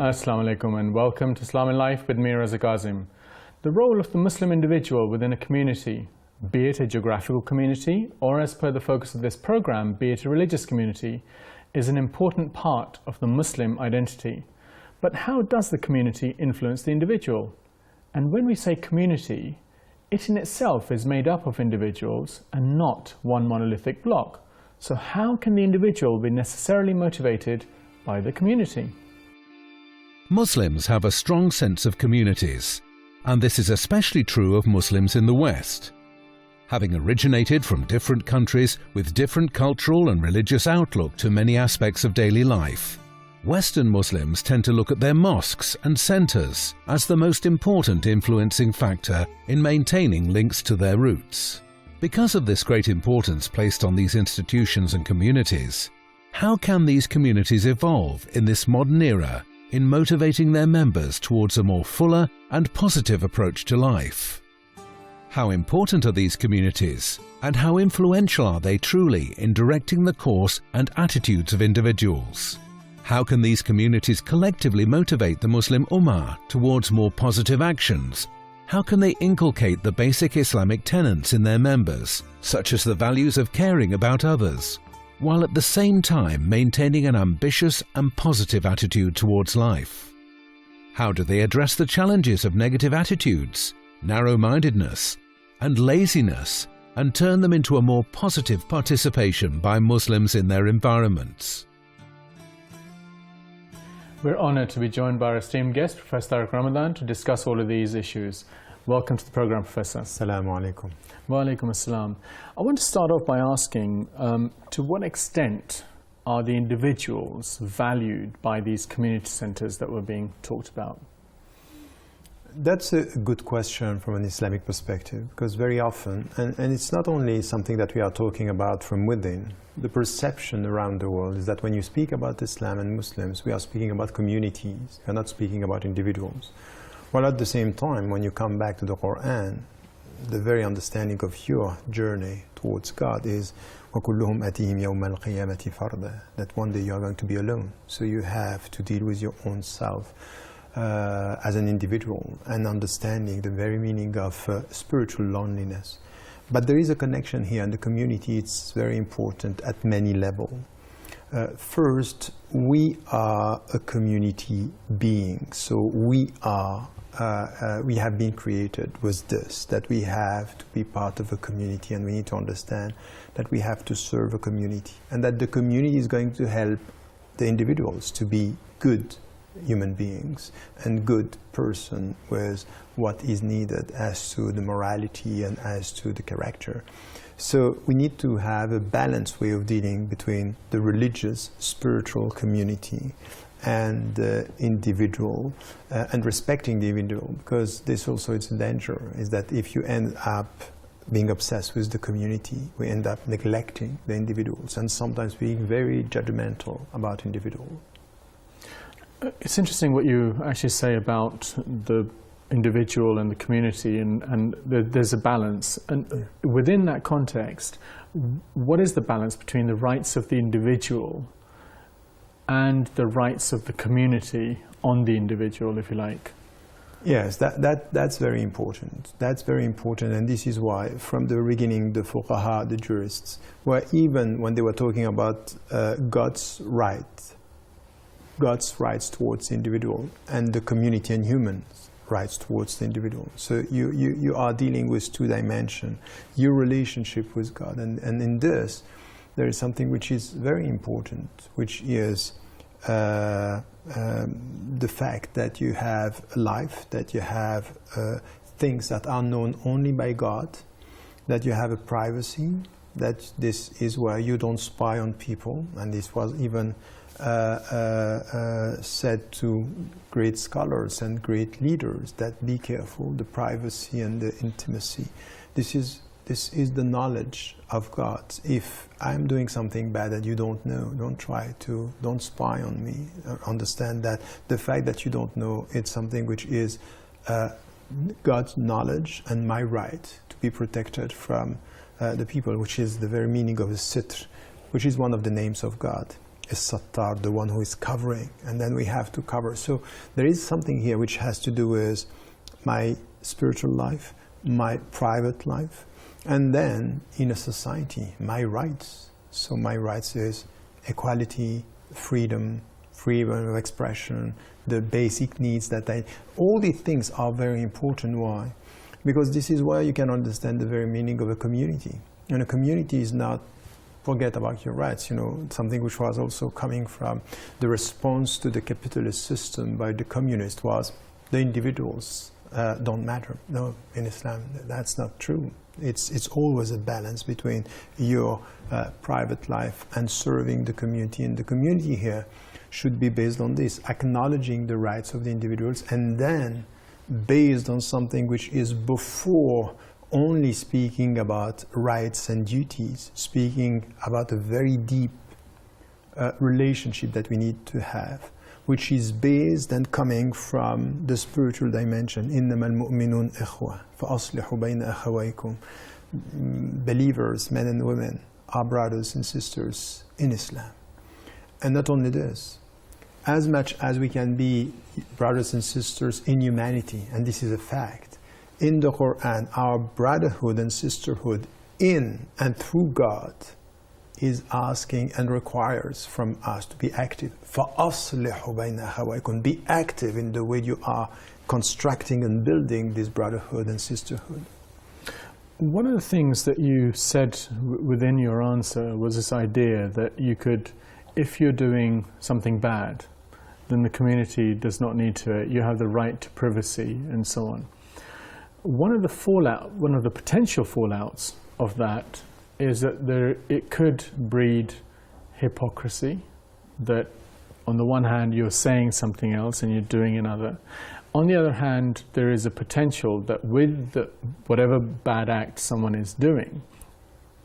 Assalamu alaikum and welcome to Islam in Life with me, Raza Kazim. The role of the Muslim individual within a community, be it a geographical community or, as per the focus of this program, be it a religious community, is an important part of the Muslim identity. But how does the community influence the individual? And when we say community, it in itself is made up of individuals and not one monolithic block. So how can the individual be necessarily motivated by the community? Muslims have a strong sense of communities, and this is especially true of Muslims in the West. Having originated from different countries with different cultural and religious outlook to many aspects of daily life, Western Muslims tend to look at their mosques and centers as the most important influencing factor in maintaining links to their roots. Because of this great importance placed on these institutions and communities, how can these communities evolve in this modern era in motivating their members towards a more fuller and positive approach to life? How important are these communities, and how influential are they truly in directing the course and attitudes of individuals? How can these communities collectively motivate the Muslim Ummah towards more positive actions? How can they inculcate the basic Islamic tenets in their members, such as the values of caring about others, while at the same time maintaining an ambitious and positive attitude towards life? How do they address the challenges of negative attitudes, narrow-mindedness, and laziness, and turn them into a more positive participation by Muslims in their environments? We're honoured to be joined by our esteemed guest, Professor Tariq Ramadan, to discuss all of these issues. Welcome to the program, Professor. Assalamu alaikum. Wa alaikum assalam. I want to start off by asking, to what extent are the individuals valued by these community centres that were being talked about? That's a good question from an Islamic perspective, because very often, and it's not only something that we are talking about from within, the perception around the world is that when you speak about Islam and Muslims, we are speaking about communities, we are not speaking about individuals. While at the same time, when you come back to the Quran, the very understanding of your journey towards God is وَكُلُّهُمْ أَتِيهِمْ يَوْمَ الْقِيَامَةِ فَرْدًا, that one day you are going to be alone. So you have to deal with your own self as an individual and understanding the very meaning of spiritual loneliness. But there is a connection here, and the community is very important at many levels. First, we are a community being, so we have been created with this, that we have to be part of a community, and we need to understand that we have to serve a community, and that the community is going to help the individuals to be good human beings and good person with what is needed as to the morality and as to the character. So we need to have a balanced way of dealing between the religious, spiritual community and the individual, and respecting the individual, because this also is a danger, is that if you end up being obsessed with the community, we end up neglecting the individuals and sometimes being very judgmental about individuals. It's interesting what you actually say about the individual and the community, and there's a balance. And within that context, what is the balance between the rights of the individual and the rights of the community on the individual, if you like? Yes, that's very important. That's very important, and this is why, from the beginning, the fuqaha, the jurists, were even when they were talking about God's rights towards the individual and the community and humans' rights towards the individual. So you are dealing with two dimensions, your relationship with God. And in this, there is something which is very important, which is the fact that you have a life, that you have things that are known only by God, that you have a privacy, that this is where you don't spy on people, and this was even said to great scholars and great leaders, that be careful, the privacy and the intimacy. This is the knowledge of God. If I'm doing something bad that you don't know, don't spy on me. Understand that the fact that you don't know, it's something which is God's knowledge and my right to be protected from the people, which is the very meaning of the sitr, which is one of the names of God. is Sattar, the one who is covering, and then we have to cover. So there is something here which has to do with my spiritual life, my private life, and then in a society, my rights. So my rights is equality, freedom of expression, the basic needs that all these things are very important. Why? Because this is where you can understand the very meaning of a community. And a community is not forget about your rights, something which was also coming from the response to the capitalist system by the communists was the individuals don't matter. No, in Islam, that's not true. It's always a balance between your private life and serving the community. And the community here should be based on this, acknowledging the rights of the individuals, and then based on something which is before only speaking about rights and duties, speaking about a very deep relationship that we need to have, which is based and coming from the spiritual dimension. إِنَّمَا الْمُؤْمِنُونَ إِخْوَةٌ فَأَصْلِحُوا بَيْنَ أَخَوَيْكُمْ. Believers, men and women, are brothers and sisters in Islam. And not only this, as much as we can be brothers and sisters in humanity, and this is a fact, in the Quran, our brotherhood and sisterhood in and through God is asking and requires from us to be active. فَأَصْلِحُوا بَيْنَ أَخَوَيْكُمْ. Be active in the way you are constructing and building this brotherhood and sisterhood. One of the things that you said within your answer was this idea that you could, if you're doing something bad, then the community does not need to, you have the right to privacy and so on. One of the potential fallouts of that is that it could breed hypocrisy, that on the one hand you're saying something else and you're doing another. On the other hand, there is a potential that with whatever bad act someone is doing,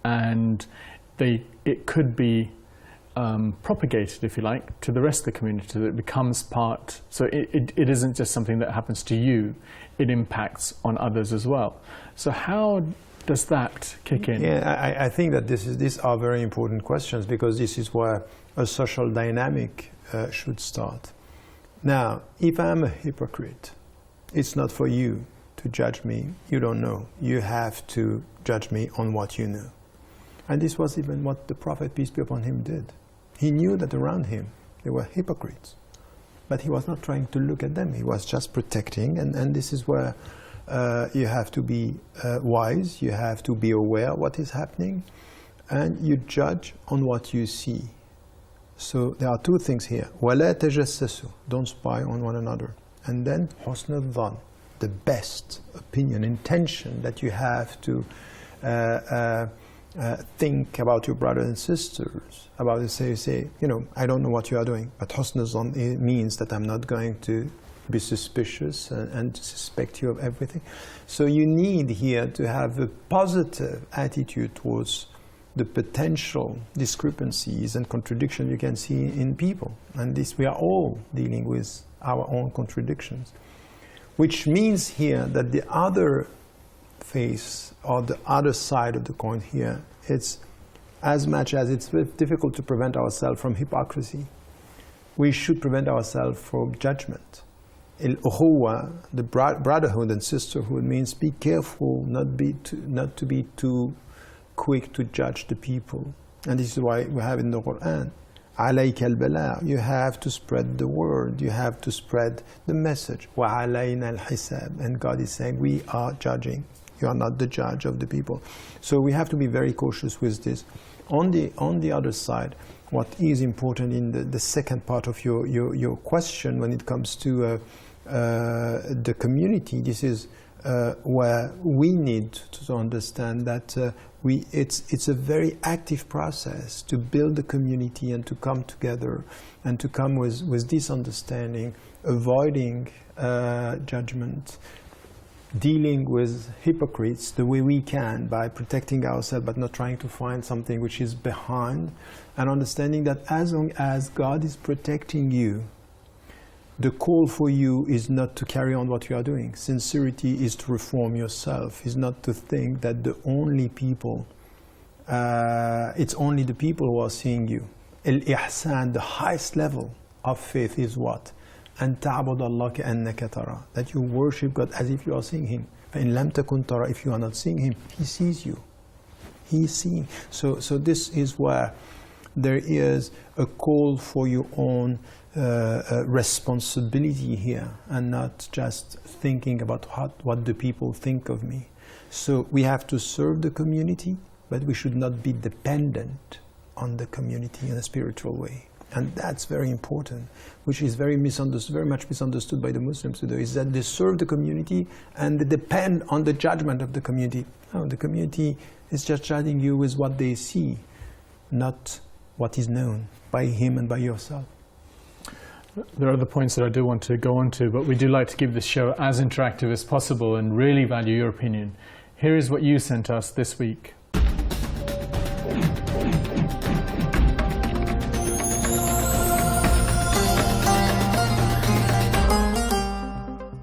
and it could be propagated, if you like, to the rest of the community, so that it becomes part, so it isn't just something that happens to you, it impacts on others as well. So how does that kick in? Yeah, I think that these are very important questions, because this is where a social dynamic should start. Now, if I'm a hypocrite, it's not for you to judge me. You don't know. You have to judge me on what you know. And this was even what the Prophet, peace be upon him, did. He knew that around him there were hypocrites, but he was not trying to look at them. He was just protecting, and this is where you have to be wise, you have to be aware of what is happening, and you judge on what you see. So there are two things here. وَلَا تَجَسَّسُوا. Don't spy on one another. And then حُسْنُ الظَّنِّ, the best opinion, intention that you have to think about your brothers and sisters, about it, say, I don't know what you are doing, but حُسْنُ الظَّنِّ means that I'm not going to be suspicious and suspect you of everything. So you need here to have a positive attitude towards the potential discrepancies and contradictions you can see in people. And this, we are all dealing with our own contradictions. Which means here that the other face, or the other side of the coin here, it's as much as it's very difficult to prevent ourselves from hypocrisy, we should prevent ourselves from judgment. Al-ukhuwa, the brotherhood and sisterhood, means be careful not to be too quick to judge the people. And this is why we have in the Quran, عَلَيْكَ الْبَلَاغُ. You have to spread the word, you have to spread the message. وَعَلَيْنَا الْحِسَابِ. And God is saying, we are judging. You are not the judge of the people. So we have to be very cautious with this. On the other side, what is important in the second part of your question when it comes to the community, this is where we need to understand that it's a very active process to build a community and to come together and to come with this understanding, avoiding judgment, dealing with hypocrites the way we can by protecting ourselves but not trying to find something which is behind, and understanding that as long as God is protecting you, the call for you is not to carry on what you are doing. Sincerity is to reform yourself, is not to think that it's only the people who are seeing you. Al-ihsan, the highest level of faith is what? أن تعبد الله كأنك ترى, that you worship God as if you are seeing Him. فإن لم تكن ترى, if you are not seeing Him, He sees you. He is seeing. So this is where there is a call for your own responsibility here, and not just thinking about what the people think of me. So we have to serve the community, but we should not be dependent on the community in a spiritual way. And that's very important, which is very much misunderstood by the Muslims today, is that they serve the community and they depend on the judgment of the community. No, the community is just judging you with what they see, not what is known by him and by yourself. There are other points that I do want to go on to, but we do like to keep this show as interactive as possible and really value your opinion. Here is what you sent us this week.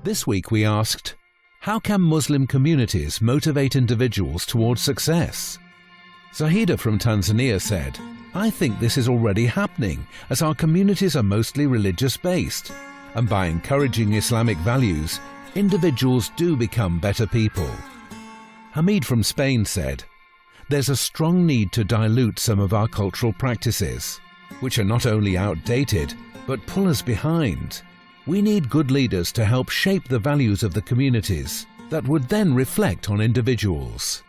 This week we asked, how can Muslim communities motivate individuals towards success? Zahida from Tanzania said, I think this is already happening as our communities are mostly religious-based, and by encouraging Islamic values, individuals do become better people. Hamid from Spain said, there's a strong need to dilute some of our cultural practices, which are not only outdated, but pull us behind. We need good leaders to help shape the values of the communities that would then reflect on individuals.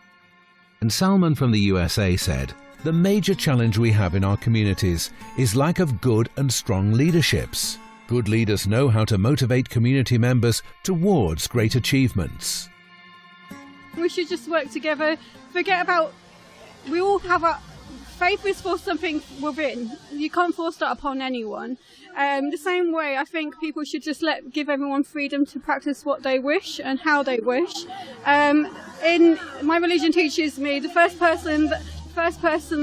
And Salman from the USA said, the major challenge we have in our communities is lack of good and strong leaderships. Good leaders know how to motivate community members towards great achievements. We should just work together, forget about, we all have a, faith is for something within. You can't force that upon anyone. The same way, I think people should just give everyone freedom to practice what they wish and how they wish. In my religion teaches me the first person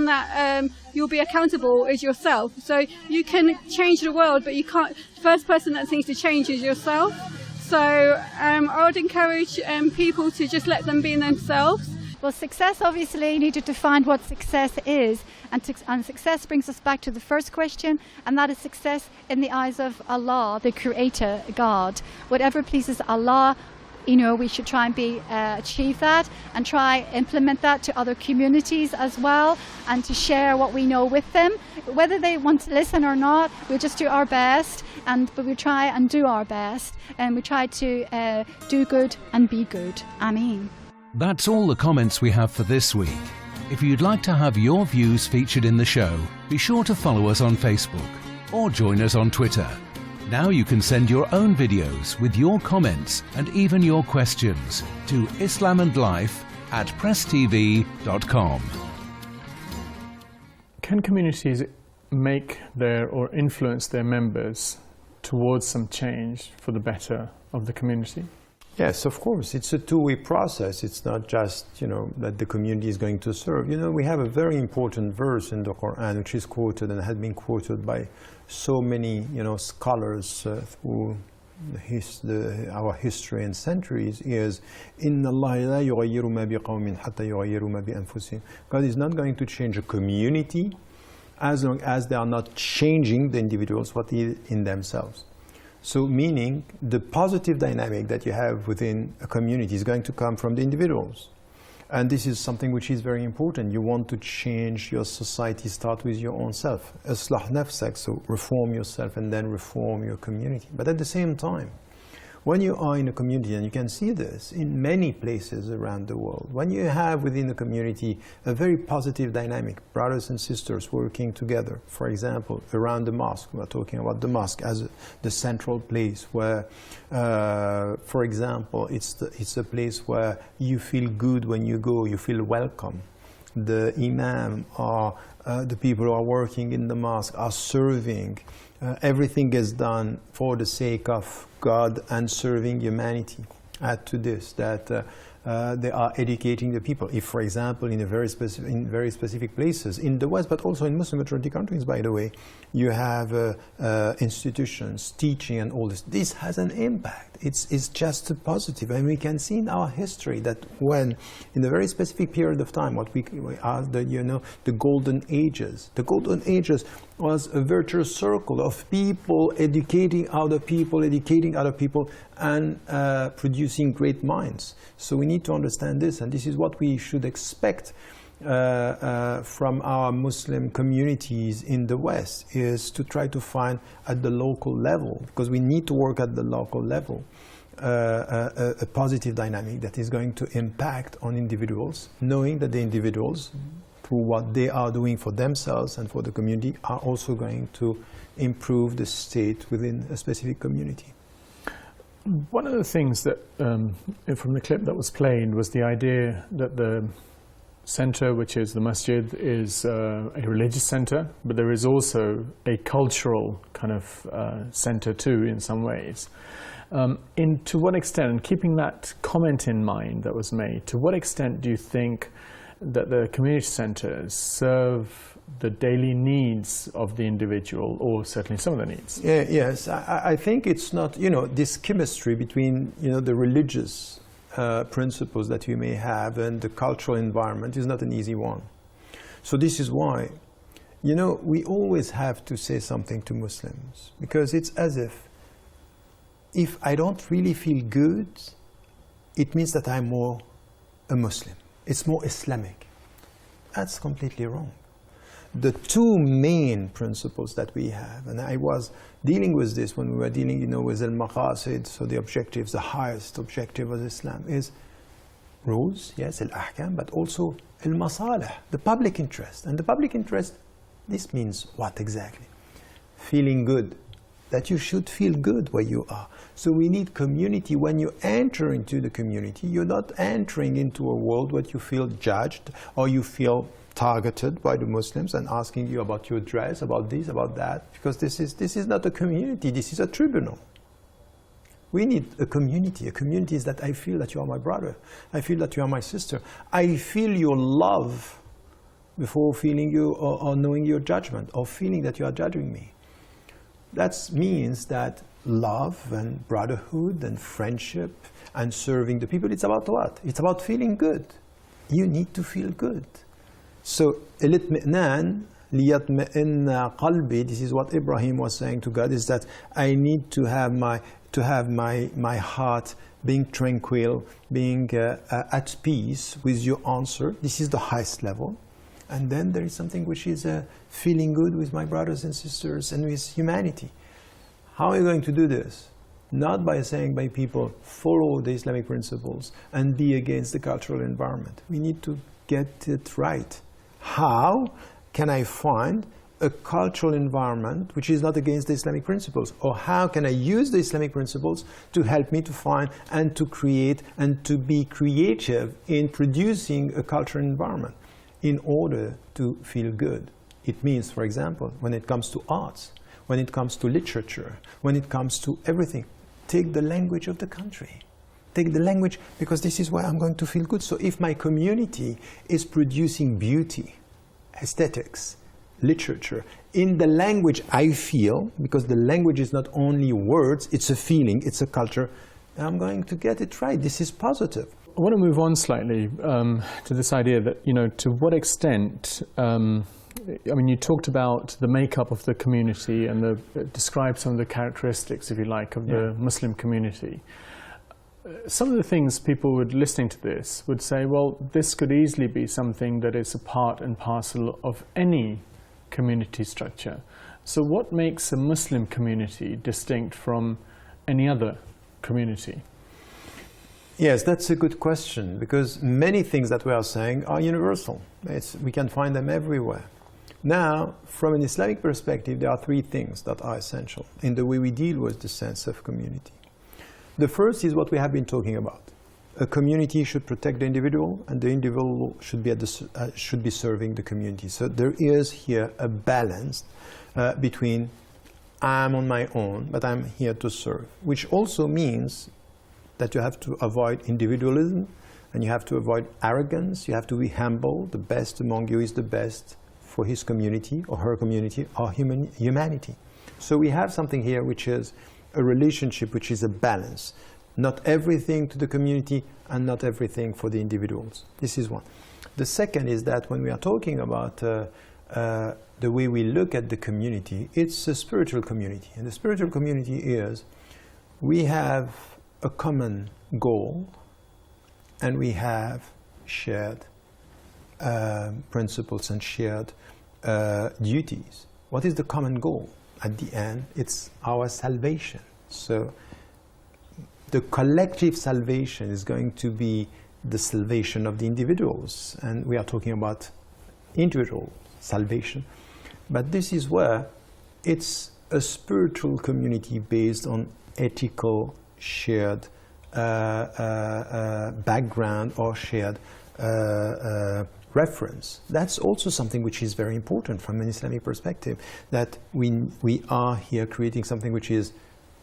that you'll be accountable is yourself. So you can change the world, but you can't. The first person that needs to change is yourself. So I would encourage people to just let them be themselves. Well, success, obviously, you need to define what success is. And success brings us back to the first question, and that is success in the eyes of Allah, the Creator, God. Whatever pleases Allah, we should try and achieve that and try implement that to other communities as well, and to share what we know with them. Whether they want to listen or not, we'll just do our best, but we try and do our best, and we try to do good and be good. Ameen. That's all the comments we have for this week. If you'd like to have your views featured in the show, be sure to follow us on Facebook or join us on Twitter. Now you can send your own videos with your comments and even your questions to islamandlife@presstv.com. Can communities make or influence their members towards some change for the better of the community? Yes, of course. It's a two-way process. It's not just, that the community is going to serve. We have a very important verse in the Quran which is quoted and has been quoted by so many, scholars through our history and centuries, is إِنَّ اللَّهَ لَا يُغَيِّرُ مَا بِقَوْمٍ حَتَّى يُغَيِّرُوا مَا بِأَنفُسِهِمْ. God is not going to change a community as long as they are not changing the individuals what is in themselves. So meaning the positive dynamic that you have within a community is going to come from the individuals. And this is something which is very important. You want to change your society, start with your own self. Islah nafsak, so reform yourself and then reform your community. But at the same time, when you are in a community, and you can see this in many places around the world, when you have within the community a very positive dynamic, brothers and sisters working together, for example, around the mosque, we're talking about the mosque as the central place where, for example, it's a place where you feel good when you go, you feel welcome. The imam or the people who are working in the mosque are serving. Everything is done for the sake of God and serving humanity. Add to this that they are educating the people. If, for example, in very specific places in the West, but also in Muslim majority countries, by the way, you have institutions teaching and all this. This has an impact. It's just a positive, and we can see in our history that when, in a very specific period of time, what we are the golden ages. The golden ages was a virtuous circle of people educating other people, and producing great minds. So we need to understand this, and this is what we should expect from our Muslim communities in the West, is to try to find at the local level, because we need to work at the local level, a positive dynamic that is going to impact on individuals, knowing that the individuals, through what they are doing for themselves and for the community, are also going to improve the state within a specific community. One of the things that, from the clip that was played, was the idea that the center, which is the masjid, is a religious center, but there is also a cultural kind of center too, in some ways. To what extent, and keeping that comment in mind that was made, to what extent do you think that the community centers serve the daily needs of the individual, or certainly some of the needs? Yes, I think it's not, this chemistry between, the religious principles that you may have and the cultural environment is not an easy one. So this is why, we always have to say something to Muslims, because it's as if I don't really feel good, it means that I'm more a Muslim. It's more Islamic. That's completely wrong. The two main principles that we have, and I was dealing with this when we were dealing, with al-maqasid, so the objectives, the highest objective of Islam is rules, yes, al-ahkam, but also al-masalih, the public interest. And the public interest, this means what exactly? Feeling good, that you should feel good where you are. So we need community. When you enter into the community, you're not entering into a world where you feel judged or you feel targeted by the Muslims and asking you about your dress, about this, about that, because this is not a community, this is a tribunal. We need a community. A community is that I feel that you are my brother, I feel that you are my sister, I feel your love before feeling you or knowing your judgment, or feeling that you are judging me. That means that love and brotherhood and friendship and serving the people, it's about what? It's about feeling good. You need to feel good. So, الإطمئنان ليطمئن قلبي, this is what Ibrahim was saying to God, is that I need to have my heart being tranquil, being at peace with your answer. This is the highest level. And then there is something which is feeling good with my brothers and sisters and with humanity. How are you going to do this? Not by saying by people, follow the Islamic principles and be against the cultural environment. We need to get it right. How can I find a cultural environment which is not against the Islamic principles? Or how can I use the Islamic principles to help me to find and to create and to be creative in producing a cultural environment in order to feel good? It means, for example, when it comes to arts, when it comes to literature, when it comes to everything, take the language of the country. Take the language, because this is where I'm going to feel good. So if my community is producing beauty, aesthetics, literature, in the language I feel, because the language is not only words, it's a feeling, it's a culture, I'm going to get it right. This is positive. I want to move on slightly to this idea that, to what extent, you talked about the makeup of the community and described some of the characteristics, if you like, of the Muslim community. Some of the things people listening to this would say, well, this could easily be something that is a part and parcel of any community structure. So what makes a Muslim community distinct from any other community? Yes, that's a good question, because many things that we are saying are universal. We can find them everywhere. Now, from an Islamic perspective, there are three things that are essential in the way we deal with the sense of community. The first is what we have been talking about. A community should protect the individual, and the individual should be serving the community. So there is here a balance between I'm on my own, but I'm here to serve, which also means that you have to avoid individualism, and you have to avoid arrogance. You have to be humble. The best among you is the best for his community or her community or humanity. So we have something here which is a relationship which is a balance. Not everything to the community and not everything for the individuals. This is one. The second is that when we are talking about the way we look at the community, it's a spiritual community. And the spiritual community is, we have a common goal and we have shared principles and shared duties. What is the common goal? At the end, it's our salvation. So the collective salvation is going to be the salvation of the individuals, and we are talking about individual salvation. But this is where it's a spiritual community based on ethical shared background or shared reference. That's also something which is very important from an Islamic perspective, that we are here creating something which is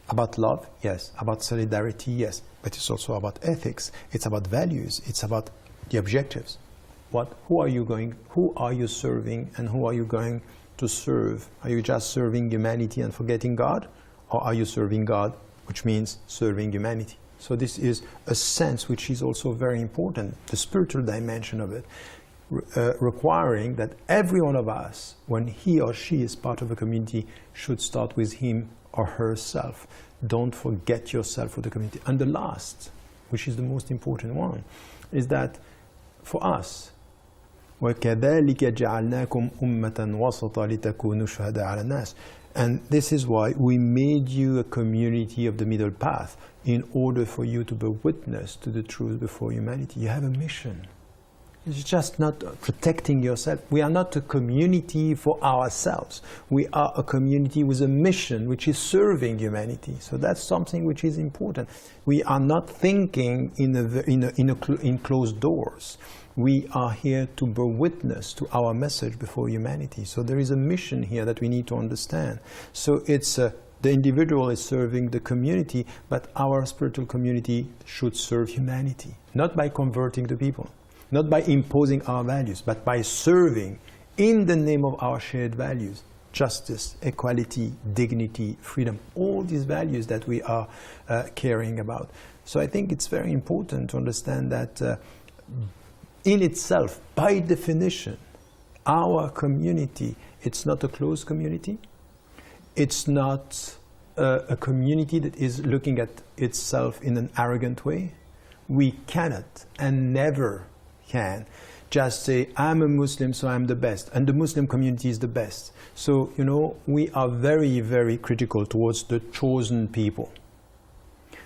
about love, yes, about solidarity, yes, but it's also about ethics, it's about values, it's about the objectives. Who are you serving, and who are you going to serve? Are you just serving humanity and forgetting God? Or are you serving God, which means serving humanity? So this is a sense which is also very important, the spiritual dimension of it, requiring that every one of us, when he or she is part of a community, should start with him or herself. Don't forget yourself for the community. And the last, which is the most important one, is that for us, وَكَذَلِكَ جَعَلْنَاكُمْ أُمَّةً وَسَطًا لِتَكُونُوا شُهَدَاءَ عَلَى النَّاسِ. And this is why we made you a community of the middle path, in order for you to bear witness to the truth before humanity. You have a mission. It's just not protecting yourself. We are not a community for ourselves. We are a community with a mission which is serving humanity. So that's something which is important. We are not thinking in closed doors. We are here to bear witness to our message before humanity. So there is a mission here that we need to understand. So it's the individual is serving the community, but our spiritual community should serve humanity, not by converting the people, not by imposing our values, but by serving in the name of our shared values: justice, equality, dignity, freedom, all these values that we are caring about. So I think it's very important to understand that in itself, by definition, our community, it's not a closed community. It's not a community that is looking at itself in an arrogant way. We cannot and never can just say, I'm a Muslim, so I'm the best, and the Muslim community is the best. So, you know, we are very, very critical towards the chosen people.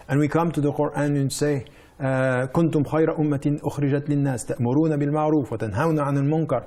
And we come to the Quran and say, كنتم خير أمة أخرجت للناس تأمرون بالمعروف وتنهون عن المنكر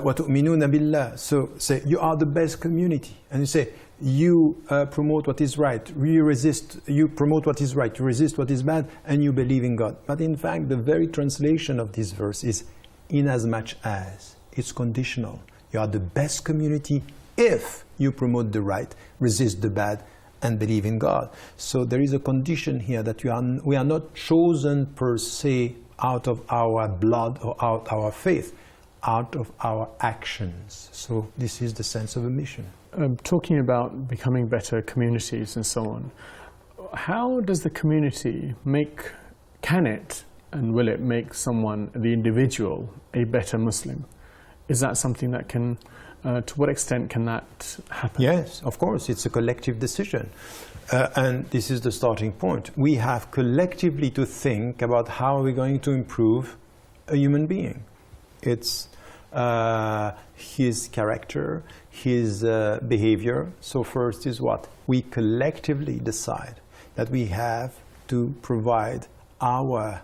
وتؤمنون بالله. So say, you are the best community. And you say, you promote what is right, you promote what is right, you resist what is bad, and you believe in God. But in fact, the very translation of this verse is in as much as. It's conditional. You are the best community if you promote the right, resist the bad, and believe in God. So there is a condition here that we are not chosen per se out of our blood or out of our faith, out of our actions. So this is the sense of a mission. Talking about becoming better communities and so on, how does the community can it and will it make someone, the individual, a better Muslim? Is that something that can, to what extent can that happen? Yes, of course, it's a collective decision. And this is the starting point. We have collectively to think about how we're going to improve a human being. It's his character, his behavior. So first is what? We collectively decide that we have to provide our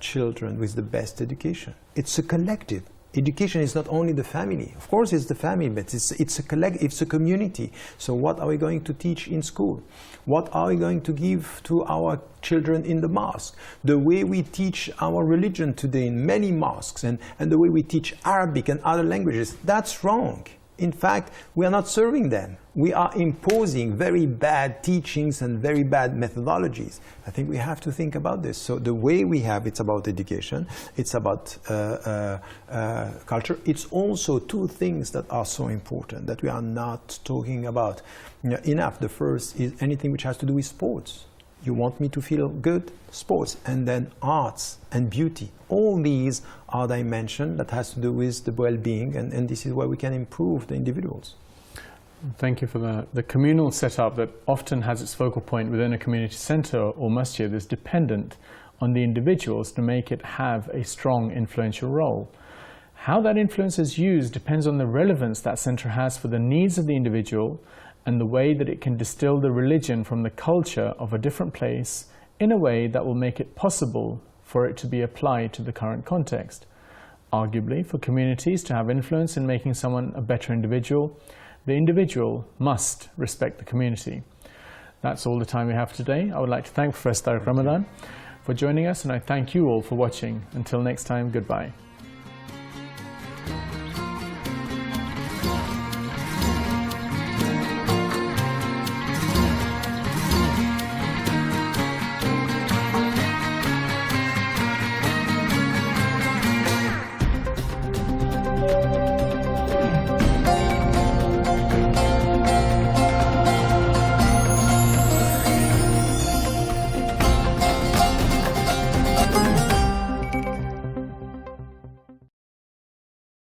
children with the best education. It's a collective. Education is not only the family. Of course, it's the family, but it's a community. So what are we going to teach in school? What are we going to give to our children in the mosque? The way we teach our religion today in many mosques, and the way we teach Arabic and other languages, that's wrong. In fact, we are not serving them. We are imposing very bad teachings and very bad methodologies. I think we have to think about this. So the way we have, it's about education, it's about culture. It's also two things that are so important that we are not talking about enough. The first is anything which has to do with sports. You want me to feel good? Sports. And then arts and beauty. All these are dimensions that has to do with the well-being, and this is where we can improve the individuals. Thank you for that. The communal setup that often has its focal point within a community centre or masjid is dependent on the individuals to make it have a strong influential role. How that influence is used depends on the relevance that centre has for the needs of the individual and the way that it can distill the religion from the culture of a different place in a way that will make it possible for it to be applied to the current context. Arguably, for communities to have influence in making someone a better individual, the individual must respect the community. That's all the time we have today. I would like to thank Professor Tariq Ramadan for joining us, and I thank you all for watching. Until next time, goodbye.